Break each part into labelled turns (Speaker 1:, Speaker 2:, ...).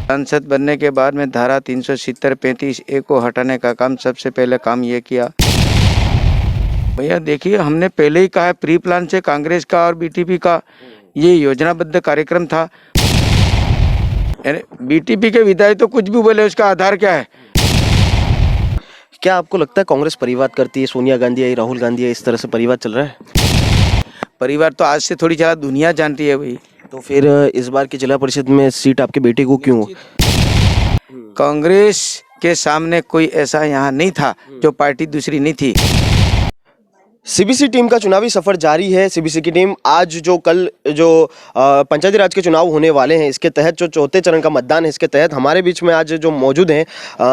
Speaker 1: सांसद बनने के बाद में धारा 370-35A को हटाने का काम सबसे पहले काम ये किया। भैया देखिए, हमने पहले ही कहा है, प्री प्लान से कांग्रेस का और बीटीपी का ये योजनाबद्ध कार्यक्रम था। बीटीपी के विधायक तो कुछ भी बोले, उसका आधार क्या है?
Speaker 2: क्या आपको लगता है कांग्रेस परिवाद करती है, सोनिया गांधी है, राहुल गांधी है, इस तरह से परिवाद चल रहा है?
Speaker 1: परिवार तो आज से थोड़ी ज़्यादा दुनिया जानती है भाई।
Speaker 2: तो फिर इस बार की जिला परिषद में सीट आपके बेटे को क्यों?
Speaker 1: कांग्रेस के सामने कोई ऐसा यहाँ नहीं था जो पार्टी दूसरी नहीं थी।
Speaker 2: सीबीसी टीम का चुनावी सफर जारी है। सीबीसी की टीम आज कल पंचायती राज के चुनाव होने वाले हैं, इसके तहत जो चौथे चरण का मतदान है, इसके तहत हमारे बीच में आज जो मौजूद हैं,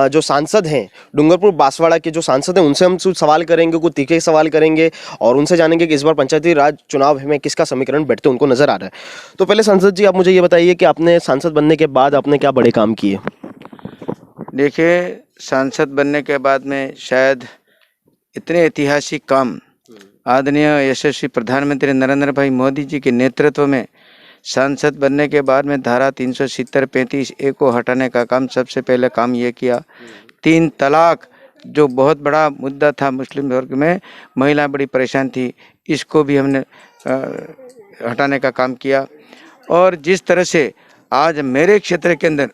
Speaker 2: जो सांसद हैं, डूंगरपुर बांसवाड़ा के जो सांसद हैं, उनसे हम कुछ सवाल करेंगे, कुछ तीखे सवाल करेंगे और उनसे जानेंगे कि इस बार पंचायती राज चुनाव में किसका समीकरण बैठते उनको नजर आ रहा है। तो पहले सांसद जी, आप मुझे ये बताइए कि आपने सांसद बनने के बाद आपने क्या बड़े काम किए?
Speaker 1: देखिए, सांसद बनने के बाद में शायद इतने ऐतिहासिक काम आदरणीय यशस्वी प्रधानमंत्री नरेंद्र भाई मोदी जी के नेतृत्व में सांसद बनने के बाद में धारा 370-35A को हटाने का काम सबसे पहले काम ये किया। 3 तलाक जो बहुत बड़ा मुद्दा था मुस्लिम वर्ग में, महिला बड़ी परेशान थी, इसको भी हमने हटाने का काम किया। और जिस तरह से आज मेरे क्षेत्र के अंदर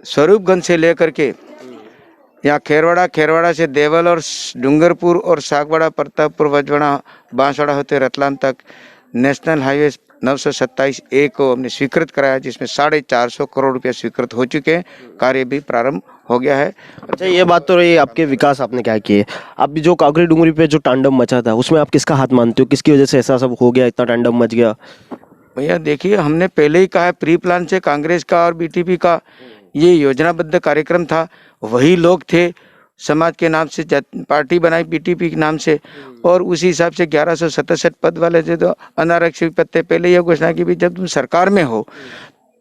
Speaker 1: स्वरूपगंज से लेकर के यहाँ खेरवाड़ा से देवल और डूंगरपुर और सागवाड़ा, प्रतापपुर, वजवाड़ा, बांसवाड़ा होते रतलाम तक नेशनल हाईवे 927A को हमने स्वीकृत कराया, जिसमें 450 करोड़ रुपये स्वीकृत हो चुके हैं। कार्य भी प्रारंभ हो गया है।
Speaker 2: अच्छा, ये बात तो रही आपके विकास आपने क्या किए। अब जो काकरी डूंगरी पे जो तांडव मचा था, उसमें आप किसका हाथ मानते हो? किसकी वजह से ऐसा सब हो गया, इतना तांडव मच गया?
Speaker 1: भैया देखिए, हमने पहले ही कहा है, प्री प्लान से कांग्रेस का और बीटीपी का ये योजनाबद्ध कार्यक्रम था। वही लोग थे, समाज के नाम से पार्टी बनाई बीटीपी के नाम से, और उसी हिसाब से 1167 पद वाले थे, तो अनारक्षित पद थे। पहले यह घोषणा की भी जब तुम सरकार में हो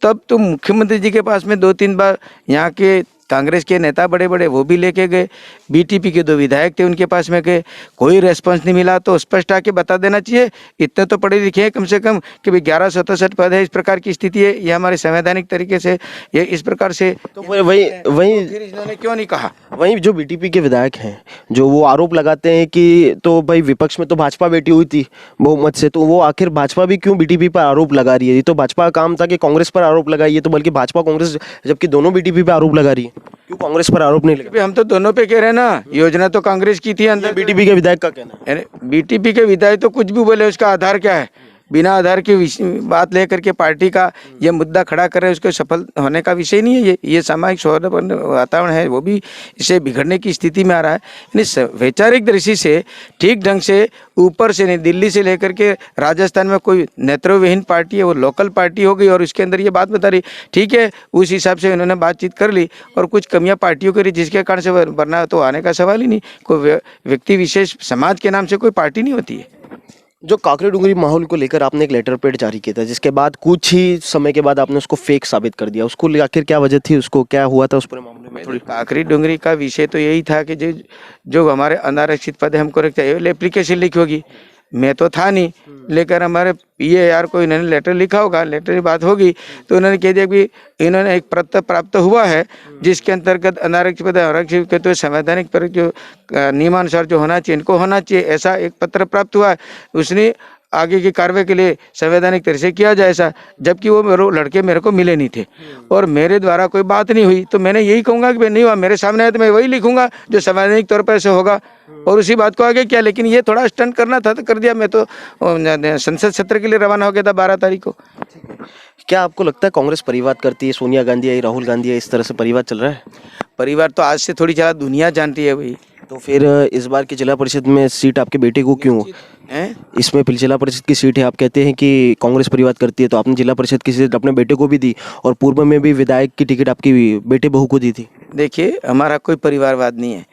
Speaker 1: तब तुम मुख्यमंत्री जी के पास में 2-3 बार यहाँ के कांग्रेस के नेता बड़े बड़े वो भी लेके गए, बीटीपी के 2 विधायक थे उनके पास में गए, कोई रेस्पॉन्स नहीं मिला। तो स्पष्ट आके बता देना चाहिए, इतने तो पढ़े लिखे हैं कम से कम, कि भाई 1167 पद है, इस प्रकार की स्थिति है, ये हमारे संवैधानिक तरीके से ये इस प्रकार से। तो
Speaker 2: वही
Speaker 1: फिर इन्होंने क्यों नहीं कहा?
Speaker 2: वहीं जो बीटीपी के विधायक हैं, जो वो आरोप लगाते हैं कि तो भाई विपक्ष में तो भाजपा बैठी हुई थी बहुमत से, तो वो आखिर भाजपा भी क्यों बीटीपी पर आरोप लगा रही है? ये तो भाजपा का काम था कि कांग्रेस पर आरोप लगाइए, तो बल्कि भाजपा कांग्रेस जबकि दोनों बीटीपी पर आरोप लगा रही है, क्यों कांग्रेस पर आरोप नहीं लगा?
Speaker 1: हम तो दोनों पे कह रहे हैं ना, योजना तो कांग्रेस की थी अंदर।
Speaker 2: बीटीपी के विधायक का कहना है,
Speaker 1: बीटीपी के विधायक तो कुछ भी बोले, उसका आधार क्या है? बिना आधार की बात लेकर के पार्टी का ये मुद्दा खड़ा कर रहे हैं, उसको सफल होने का विषय नहीं है। ये सामाजिक सौहार्द वातावरण है, वो भी इसे बिगड़ने की स्थिति में आ रहा है। यानी वैचारिक दृष्टि से ठीक ढंग से ऊपर से नहीं, दिल्ली से लेकर के राजस्थान में कोई नेतृत्वहीन पार्टी है, वो लोकल पार्टी हो गई, और उसके अंदर ये बात बता रही, ठीक है, उस हिसाब से उन्होंने बातचीत कर ली, और कुछ कमियां पार्टियों की, जिसके कारण से वरना तो आने का सवाल ही नहीं। कोई व्यक्ति विशेष, समाज के नाम से कोई पार्टी नहीं होती है।
Speaker 2: जो काकरी डूंगरी माहौल को लेकर आपने एक लेटर पैड जारी किया था, जिसके बाद कुछ ही समय के बाद आपने उसको फेक साबित कर दिया, उसको आखिर क्या वजह थी, उसको क्या हुआ था उस पूरे मामले में?
Speaker 1: थोड़ी काकरी डूंगरी का विषय तो यही था कि जो हमारे अनारक्षित पद है, हमको रखता है, एप्लीकेशन लिखी होगी, मैं तो था नहीं, लेकर हमारे PAR को इन्होंने लेटर लिखा होगा, लेटर की बात होगी, तो उन्होंने कह दिया कि इन्होंने एक पत्र प्राप्त हुआ है, जिसके अंतर्गत अनारक्षित पद आरक्षित के तो संवैधानिक पर जो नियमानुसार जो होना चाहिए, इनको होना चाहिए, ऐसा एक पत्र प्राप्त हुआ है। उसने आगे की कार्रवाई के लिए संवैधानिक तरह से किया जाए ऐसा, जबकि वो लड़के मेरे को मिले नहीं थे और मेरे द्वारा कोई बात नहीं हुई, तो मैंने यही कहूँगा कि भाई नहीं हुआ, मेरे सामने आया तो मैं वही लिखूंगा जो संवैधानिक तौर पर ऐसे होगा, और उसी बात को आगे किया। लेकिन ये थोड़ा स्टंट करना था तो कर दिया। मैं तो संसद सत्र के लिए रवाना हो गया था 12 तारीख को।
Speaker 2: क्या आपको लगता है कांग्रेस परिवाद करती है, सोनिया गांधी है, राहुल गांधी है, इस तरह से परिवाद चल रहा है?
Speaker 1: परिवार तो आज से थोड़ी ज़्यादा दुनिया जानती है भाई।
Speaker 2: तो फिर इस बार की जिला परिषद में सीट आपके बेटे को क्यों है? इसमें जिला परिषद की सीट है, आप कहते हैं कि कांग्रेस परिवाद करती है, तो आपने जिला परिषद की सीट अपने बेटे को भी दी और पूर्व में भी विधायक की टिकट आपकी बेटे बहू को दी थी।
Speaker 1: देखिए, हमारा कोई परिवारवाद नहीं है।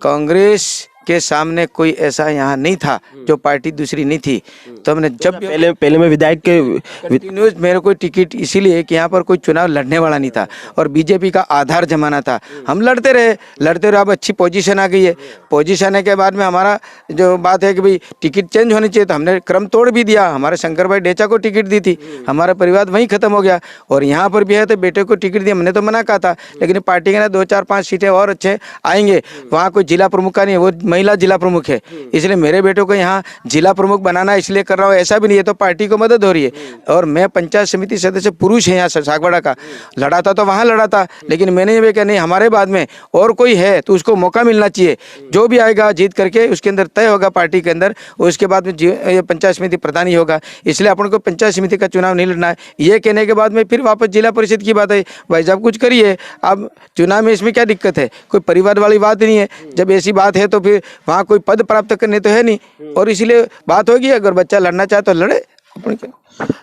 Speaker 1: कांग्रेस के सामने कोई ऐसा यहाँ नहीं था जो पार्टी दूसरी नहीं थी। तो हमने जब भी
Speaker 2: पहले में विधायक के
Speaker 1: कंटिन्यूस मेरे को टिकट इसीलिए कि यहाँ पर कोई चुनाव लड़ने वाला नहीं था और बीजेपी का आधार जमाना था। हम लड़ते रहे अब अच्छी पोजीशन आ गई है। पोजीशन आने के बाद में हमारा जो बात है कि भाई टिकट चेंज होनी चाहिए, तो हमने क्रम तोड़ भी दिया। हमारे शंकर भाई डेचा को टिकट दी थी, हमारा परिवार वहीं खत्म हो गया। और यहाँ पर भी है तो बेटे को टिकट दिया, हमने तो मना कहा था, लेकिन पार्टी के ना 2-4-5 सीटें और अच्छे आएंगे। वहाँ कोई जिला प्रमुख का नहीं, वो महिला जिला प्रमुख है, इसलिए मेरे बेटे को यहाँ जिला प्रमुख बनाना इसलिए कर रहा हूँ, ऐसा भी नहीं है। तो पार्टी को मदद हो रही है। और मैं पंचायत समिति सदस्य पुरुष है यहाँ सागवाड़ा का, लड़ा था तो वहाँ लड़ा था, लेकिन मैंने ये कहा नहीं, हमारे बाद में और कोई है तो उसको मौका मिलना चाहिए। जो भी आएगा जीत करके उसके अंदर तय होगा पार्टी के अंदर, उसके बाद में ये पंचायत समिति प्रधान ही होगा। इसलिए अपन को पंचायत समिति का चुनाव नहीं लड़ना है। ये कहने के बाद में फिर वापस जिला परिषद की बात है। भाई जब कुछ करिए, अब चुनाव में इसमें क्या दिक्कत है? कोई परिवार वाली बात नहीं है। जब ऐसी बात है तो फिर वहाँ कोई पद प्राप्त करने तो है नहीं, और इसीलिए बात होगी। अगर बच्चा लड़ना चाहे तो लड़े। अपन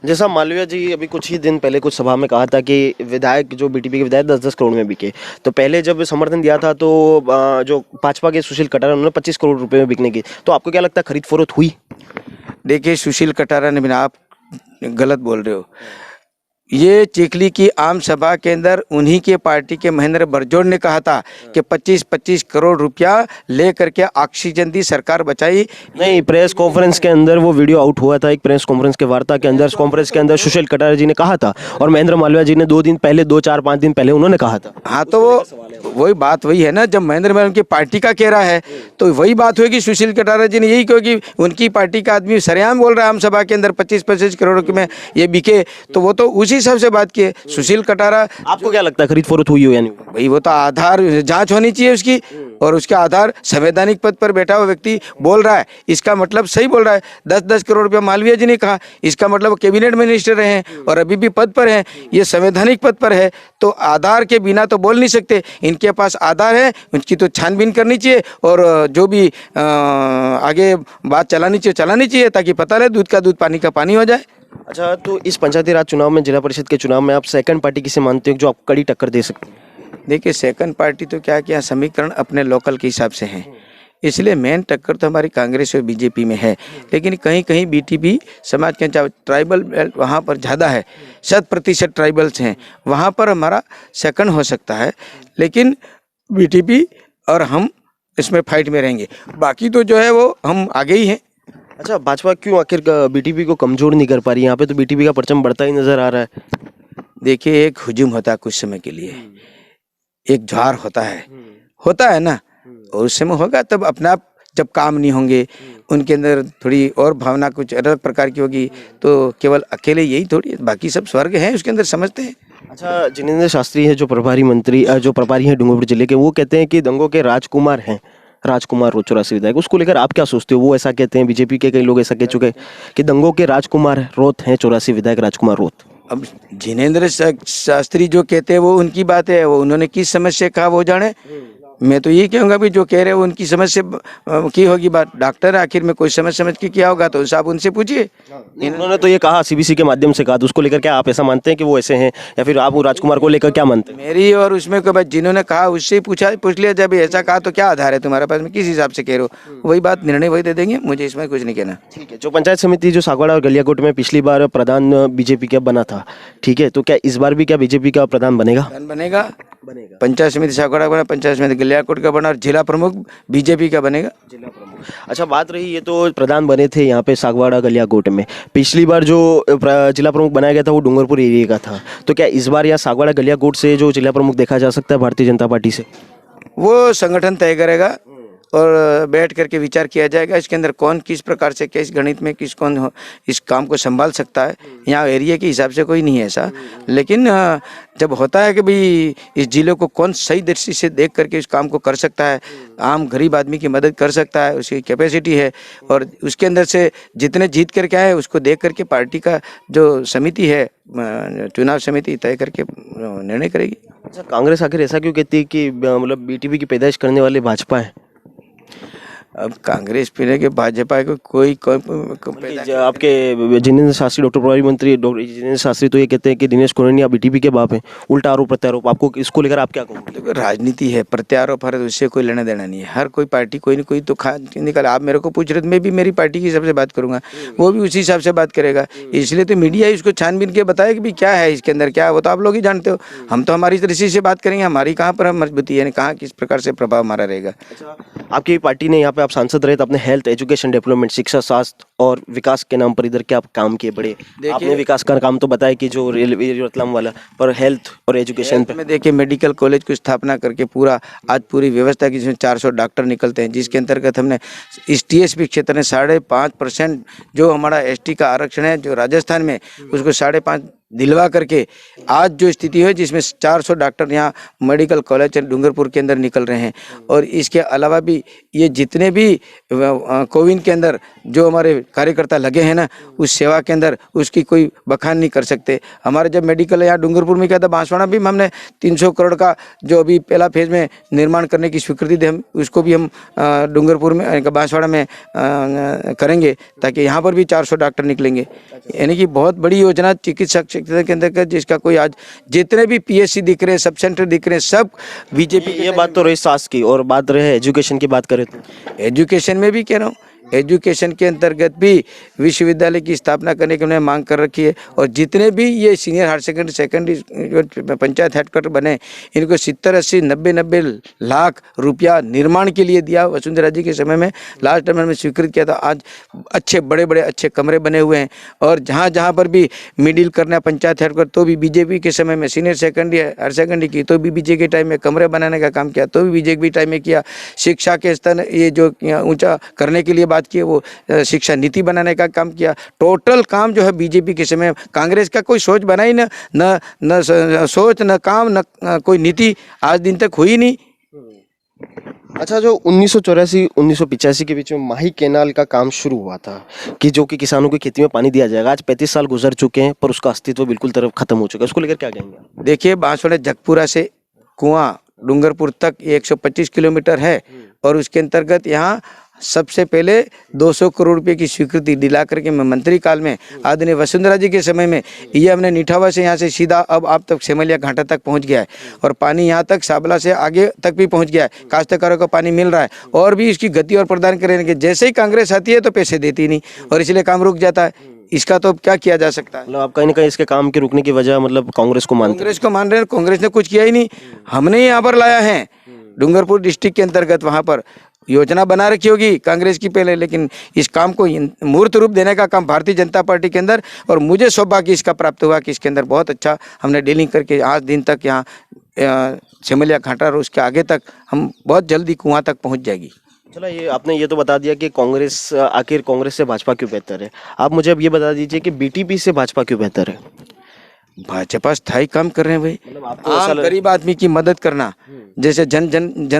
Speaker 2: जैसा मालवीय जी अभी कुछ ही दिन पहले कुछ सभा में कहा था कि विधायक जो बीटीपी के विधायक 10-10 करोड़ में बिके, तो पहले जब समर्थन दिया था तो जो भाजपा के सुशील कटारा उन्होंने 25 करोड़ रुपए में बिकने की, तो आपको क्या लगता है खरीद फरोख्त हुई?
Speaker 1: देखिए, सुशील कटारा ने बिना, आप गलत बोल रहे हो। ये चिखली की आम सभा के अंदर उन्हीं के पार्टी के महेंद्र बरजोड़ ने कहा था कि 25-25 करोड़ रुपया ले करके ऑक्सीजन दी, सरकार बचाई।
Speaker 2: नहीं, प्रेस कॉन्फ्रेंस के अंदर वो वीडियो आउट हुआ था, एक प्रेस कॉन्फ्रेंस के वार्ता के अंदर, कॉन्फ्रेंस के अंदर सुशील कटारा जी ने कहा था और महेंद्र मालवीय जी ने 2-4-5 दिन पहले उन्होंने कहा था।
Speaker 1: हाँ, तो वही बात वही है ना। जब महेंद्र मालवीय उनकी पार्टी का कह रहा है तो वही बात होगी। सुशील कटारा जी ने यही कहा कि उनकी पार्टी का आदमी सरेआम बोल रहा है आम सभा के अंदर 25-25 करोड़ में ये बिके, तो वो तो उसी हिसाब से बात किए सुशील कटारा।
Speaker 2: आपको क्या लगता है खरीद फरोख्त हुई हो या नहीं?
Speaker 1: भाई वो तो आधार जांच होनी चाहिए उसकी, और उसका आधार संवैधानिक पद पर बैठा हुआ व्यक्ति बोल रहा है, इसका मतलब सही बोल रहा है। 10-10 करोड़ रुपया मालवीय जी ने कहा, इसका मतलब वो कैबिनेट मिनिस्टर रहे हैं और अभी भी पद पर हैं, ये संवैधानिक पद पर है, तो आधार के बिना तो बोल नहीं सकते। इनके पास आधार है, उनकी तो छानबीन करनी चाहिए और जो भी आगे बात चलानी चाहिए ताकि पता रहे दूध का दूध पानी का पानी हो जाए।
Speaker 2: अच्छा, तो इस पंचायती राज चुनाव में, जिला परिषद के चुनाव में आप सेकंड पार्टी किसे मानते हो जो आपको कड़ी टक्कर दे सकते हैं?
Speaker 1: देखिए, सेकंड पार्टी तो क्या किया, समीकरण अपने लोकल के हिसाब से हैं, इसलिए मेन टक्कर तो हमारी कांग्रेस और बीजेपी में है। लेकिन कहीं कहीं बीटीपी समाज के ट्राइबल बेल्ट वहाँ पर ज़्यादा है, 100% ट्राइबल्स हैं, वहाँ पर हमारा सेकंड हो सकता है। लेकिन बीटीपी और हम इसमें फाइट में रहेंगे, बाकी तो जो है वो हम आगे ही हैं।
Speaker 2: अच्छा, भाजपा क्यों आखिर बीटीपी को कमजोर नहीं कर पा रही? यहाँ पे तो बीटीपी का परचम बढ़ता ही नजर आ रहा है।
Speaker 1: देखिए, एक हुजूम होता है कुछ समय के लिए, एक ज्वार होता है ना, और उस समय होगा तब अपना आप, जब काम नहीं होंगे, उनके अंदर थोड़ी और भावना कुछ अलग प्रकार की होगी, तो केवल अकेले यही थोड़ी, बाकी सब स्वर्ग हैं उसके अंदर, समझते हैं।
Speaker 2: अच्छा, जिनेंद्र शास्त्री है जो प्रभारी मंत्री, जो प्रभारी हैं डूंगरपुर जिले के, वो कहते हैं कि दंगों के राजकुमार हैं राजकुमार रोत, चौरासी विधायक, उसको लेकर आप क्या सोचते हो? वो ऐसा कहते हैं, बीजेपी के कई लोग ऐसा कह चुके हैं कि दंगों के राजकुमार रोत हैं 84 विधायक राजकुमार रोत। अब
Speaker 1: जिनेंद्र शास्त्री जो कहते हैं वो उनकी बात है, वो उन्होंने किस समझ से कहा वो जाने। मैं तो ये कहूँगा भी जो कह रहे हो उनकी समझ से की होगी बात। डॉक्टर आखिर में कोई समझ के किया होगा तो आप उनसे पूछिए।
Speaker 2: उन्होंने तो ये कहा, सीबीसी के माध्यम से कहा, तो उसको लेकर क्या आप ऐसा मानते हैं कि वो ऐसे हैं, या फिर आप वो राजकुमार को लेकर क्या मानते हैं?
Speaker 1: मेरी और उसमें कोई बात, जिन्होंने कहा उससे पूछ लिया, जब ऐसा कहा तो क्या आधार है तुम्हारे पास में, किस हिसाब से कह रहे हो, वही बात निर्णय वही दे देंगे, मुझे इसमें कुछ नहीं कहना।
Speaker 2: ठीक है, जो पंचायत समिति जो सागवाड़ा और गलियाकोट में पिछली बार प्रधान बीजेपी का बना था, ठीक है, तो क्या इस बार भी क्या बीजेपी का प्रधान बनेगा?
Speaker 1: बनेगा। पंचायत समिति सागवाड़ा बना, पंचायत समिति गलियाकोट का बना, और जिला प्रमुख बीजेपी का बनेगा। जिला प्रमुख।
Speaker 2: अच्छा, बात रही, ये तो प्रधान बने थे यहाँ पे सागवाड़ा गलियाकोट में, पिछली बार जो जिला प्रमुख बनाया गया था वो डूंगरपुर एरिया का था, तो क्या इस बार यहाँ सागवाड़ा गलियाकोट से जो जिला प्रमुख देखा जा सकता है भारतीय जनता पार्टी से?
Speaker 1: वो संगठन तय करेगा और बैठ करके विचार किया जाएगा इसके अंदर कौन किस प्रकार से, किस गणित में कौन इस काम को संभाल सकता है। यहाँ एरिया के हिसाब से कोई नहीं है ऐसा, लेकिन जब होता है कि भाई इस जिले को कौन सही दृष्टि से देख करके इस काम को कर सकता है, आम गरीब आदमी की मदद कर सकता है, उसकी कैपेसिटी है, और उसके अंदर से जितने जीत करके आए उसको देख करके पार्टी का जो समिति है, चुनाव समिति तय करके निर्णय करेगी।
Speaker 2: अच्छा, कांग्रेस आखिर ऐसा क्यों कहती है कि मतलब बीटीपी की पैदाइश करने वाले भाजपा है?
Speaker 1: अब कांग्रेस फिर के भाजपा को कोई
Speaker 2: आपके जिनेंद्र शास्त्री, डॉक्टर प्रभारी मंत्री डॉक्टर जिनेंद्र शास्त्री तो ये कहते हैं कि दिनेश कोनेनिया बीटीपी के बाप हैं। उल्टा आरोप प्रत्यारोप, आपको इसको लेकर आप क्या कहोगे?
Speaker 1: देखो, राजनीति है, प्रत्यारोप है, उससे कोई लेना देना नहीं है। हर कोई पार्टी कोई ना कोई तो खा निकल। आप मेरे को पूछ रहे थे, मैं भी मेरी पार्टी के हिसाब से बात करूंगा, वो भी उसी हिसाब से बात करेगा। इसलिए तो मीडिया ही उसको छानबीन के बताए कि भी क्या है इसके अंदर, क्या है, वो तो आप लोग ही जानते हो। हम तो हमारी दृष्टि से बात करेंगे, हमारी कहाँ पर मजबूती है, कहाँ किस प्रकार से प्रभाव हमारा रहेगा।
Speaker 2: आपकी पार्टी ने, यहाँ पे आप सांसद रहे तो अपने हेल्थ, एजुकेशन, डेवलपमेंट, शिक्षा, स्वास्थ्य और विकास के नाम पर इधर क्या काम किए बड़े? आपने विकास का काम तो बताया कि जो रेलवे रतलाम वाला, पर हेल्थ और एजुकेशन पे
Speaker 1: में देखिए मेडिकल कॉलेज की स्थापना करके पूरा आज पूरी व्यवस्था की, जिसमें 400 डॉक्टर निकलते हैं, जिसके अंतर्गत हमने इस टीएसपी क्षेत्र में 5.5% जो हमारा एसटी का आरक्षण है जो राजस्थान में, उसको 5.5 दिलवा करके आज जो स्थिति है जिसमें 400 डॉक्टर यहाँ मेडिकल कॉलेज डूंगरपुर के अंदर निकल रहे हैं। और इसके अलावा भी ये जितने भी कोविन के अंदर जो हमारे कार्यकर्ता लगे हैं ना, उस सेवा के अंदर उसकी कोई बखान नहीं कर सकते। हमारे जब मेडिकल यहाँ डूंगरपुर में क्या था, बांसवाड़ा भी हमने 300 करोड़ का जो अभी पहला फेज में निर्माण करने की स्वीकृति दी, हम उसको भी हम डूंगरपुर में बांसवाड़ा में करेंगे, ताकि यहाँ पर भी 400 डॉक्टर निकलेंगे। यानी कि बहुत बड़ी योजना चिकित्सा क्षेत्र के अंदर, जिसका कोई आज जितने भी पीएचसी दिख रहे हैं, सब सेंटर दिख रहे हैं, सब बीजेपी।
Speaker 2: ये बात तो रही स्वास्थ्य की, और बात रहे एजुकेशन की बात करें तो
Speaker 1: एजुकेशन में भी कह रहा हूँ, एजुकेशन के अंतर्गत भी विश्वविद्यालय की स्थापना करने की हमने मांग कर रखी है। और जितने भी ये senior higher secondary panchayat headquarter बने, इनको 70, 80, 90 लाख रुपया निर्माण के लिए दिया वसुंधरा जी के समय में, लास्ट टाइम में स्वीकृत किया था। आज अच्छे बड़े बड़े अच्छे कमरे बने हुए हैं। और जहाँ जहाँ पर भी मिडिल करना पंचायत हेडक्वार्टर, तो भी बीजेपी के समय में सीनियर सेकेंडरी हायर सेकेंडरी की, तो भी बीजेपी के टाइम में कमरे बनाने का काम किया, तो भी बीजेपी टाइम में किया। शिक्षा के स्तर ये जो ऊँचा करने के लिए बात किए, वो शिक्षा नीति बनाने का काम किया। टोटल काम जो है बीजेपी के समय, कांग्रेस का कोई सोच बना ही न सोच, न काम, न कोई नीति आज दिन तक हुई नहीं।
Speaker 2: अच्छा, जो 1984-1985 के बीच में माही कैनाल का काम शुरू हुआ था कि जो कि किसानों की खेती में पानी दिया जाएगा, आज 35 साल गुजर चुके हैं पर उसका अस्तित्व बिल्कुल तरफ खत्म हो चुका है, उसको लेकर क्या कहेंगे?
Speaker 1: देखिए, बांसवाड़ा जगपुरा से कुआं डूंगरपुर तक 125 किलोमीटर है, और उसके अंतर्गत यहाँ सबसे पहले 200 करोड़ रुपए की स्वीकृति दिला करके मंत्री काल में आदरणीय वसुंधरा जी के समय में ये हमने निठावा से यहाँ से सीधा अब आप तक सेमलिया घाटा तक पहुँच गया है, और पानी यहाँ तक साबला से आगे तक भी पहुँच गया है। काश्तकारों को पानी मिल रहा है, और भी इसकी गति और प्रदान करेंगे। जैसे ही कांग्रेस आती है तो पैसे देती नहीं, और इसलिए काम रुक जाता है। इसका तो क्या किया जा सकता है?
Speaker 2: मतलब आप कहीं ना कहीं इसके काम के रुकने की वजह मतलब कांग्रेस को मान
Speaker 1: रहे हैं। कांग्रेस ने कुछ किया ही नहीं। हमने यहाँ पर लाया है डूंगरपुर डिस्ट्रिक्ट के अंतर्गत, वहाँ पर योजना बना रखी होगी कांग्रेस की पहले, लेकिन इस काम को मूर्त रूप देने का काम भारतीय जनता पार्टी के अंदर, और मुझे सौभाग्य इसका प्राप्त हुआ कि इसके अंदर बहुत अच्छा हमने डीलिंग करके आज दिन तक यहाँ सेमलिया घाटा और उसके आगे तक हम बहुत जल्दी कुआं तक पहुँच जाएगी।
Speaker 2: चलो, ये आपने ये तो बता दिया कि कांग्रेस, आखिर कांग्रेस से भाजपा क्यों बेहतर है। आप मुझे अब ये बता दीजिए कि बीटीपी से भाजपा क्यों बेहतर है?
Speaker 1: भाजपा स्थायी काम कर रहे हैं भाई,
Speaker 2: मतलब आपको
Speaker 1: आम गरीब आदमी की मदद करना, जैसे जन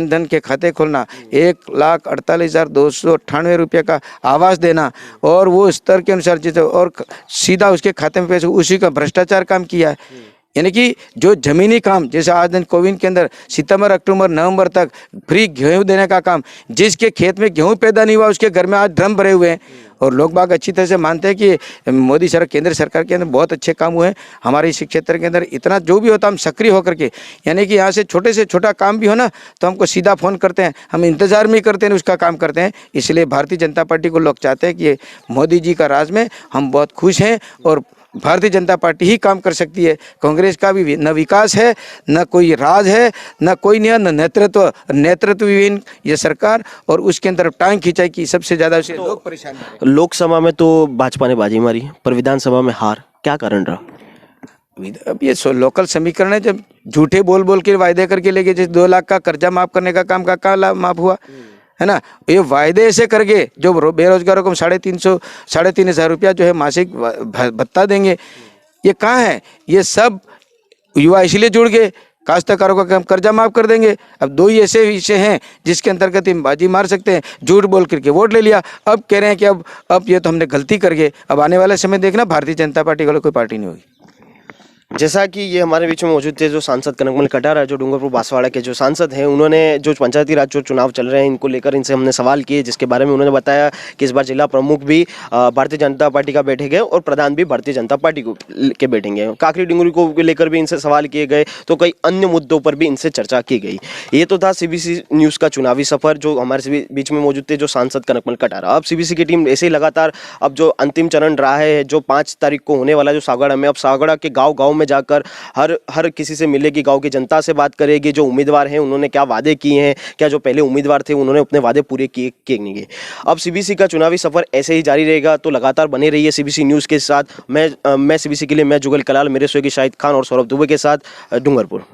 Speaker 1: धन के खाते खोलना, 1,48,298 रुपये का आवास देना, और वो स्तर के अनुसार जैसे और सीधा उसके खाते में पैसे, उसी का भ्रष्टाचार काम किया है। यानी कि जो जमीनी काम, जैसे आज दिन कोविन के अंदर सितंबर, अक्टूबर, नवंबर तक फ्री गेहूं देने का काम, जिसके खेत में गेहूं पैदा नहीं हुआ उसके घर में आज ड्रम भरे हुए हैं। और लोग बाग अच्छी तरह से मानते हैं कि मोदी सरकार, केंद्र सरकार के अंदर बहुत अच्छे काम हुए हैं। हमारे इस क्षेत्र के अंदर इतना जो भी होता हम सक्रिय होकर के, यानी कि यहाँ से छोटे से छोटा काम भी हो ना तो हमको सीधा फ़ोन करते हैं, हम इंतज़ार में करते हैं, उसका काम करते हैं। इसलिए भारतीय जनता पार्टी को लोग चाहते हैं कि मोदी जी का राज में हम बहुत खुश हैं, और भारतीय जनता पार्टी ही काम कर सकती है। कांग्रेस का भी न विकास है, न कोई राज है, न कोई न नेतृत्वहीन ये सरकार, और उसके अंदर टांग खिंचाई की सबसे ज़्यादा लोग परेशान हैं।
Speaker 2: लोकसभा में तो भाजपा ने बाजी मारी, पर विधानसभा में हार, क्या कारण रहा?
Speaker 1: अब ये लोकल समीकरण है, जब झूठे बोल बोल के वायदे करके लेके, जैसे 2 लाख का कर्जा माफ करने का काम का लाभ माफ हुआ है ना, ये वायदे ऐसे करके जो बेरोजगारों को 3,500 रुपया जो है मासिक भत्ता देंगे, ये कहाँ है? ये सब युवा इसलिए जुड़ गए, काश्तकारों का हम कर्जा माफ कर देंगे। अब 2 ही ऐसे विषय हैं जिसके अंतर्गत हम बाजी मार सकते हैं। झूठ बोल करके वोट ले लिया, अब कह रहे हैं कि अब ये तो हमने गलती कर गए। अब आने वाले समय देखना भारतीय जनता पार्टी वाले कोई पार्टी नहीं होगी।
Speaker 2: जैसा कि ये हमारे बीच में मौजूद थे जो सांसद कनकमल कटारा, जो डूंगरपुर बांसवाड़ा के जो सांसद हैं, उन्होंने जो पंचायती राज जो चुनाव चल रहे हैं इनको लेकर इनसे हमने सवाल किए, जिसके बारे में उन्होंने बताया कि इस बार जिला प्रमुख भी भारतीय जनता पार्टी का बैठेंगे और प्रधान भी भारतीय जनता पार्टी के बैठेंगे। काकरी डिंगरी को लेकर भी इनसे सवाल किए गए, तो कई अन्य मुद्दों पर भी इनसे चर्चा की गई। ये तो था सीबीसी न्यूज़ का चुनावी सफर, जो हमारे बीच में मौजूद थे जो सांसद कनकमल कटारा। अब सीबीसी की टीम ऐसे ही लगातार अब जो अंतिम चरण रहा है, जो 5 तारीख को होने वाला जो सागड़ा में, अब सागड़ा के गाँव में जाकर हर किसी से मिलेगी, गांव की जनता से बात करेगी, जो उम्मीदवार हैं उन्होंने क्या वादे किए हैं, क्या जो पहले उम्मीदवार थे उन्होंने अपने वादे पूरे किए नहीं किए। अब सीबीसी का चुनावी सफर ऐसे ही जारी रहेगा, तो लगातार बने रहिए सीबीसी न्यूज़ के साथ। मैं सीबीसी के लिए मैं जुगल कलाल, मेरे सहयोगी शाहिद खान और सौरभ दुबे के साथ डूंगरपुर।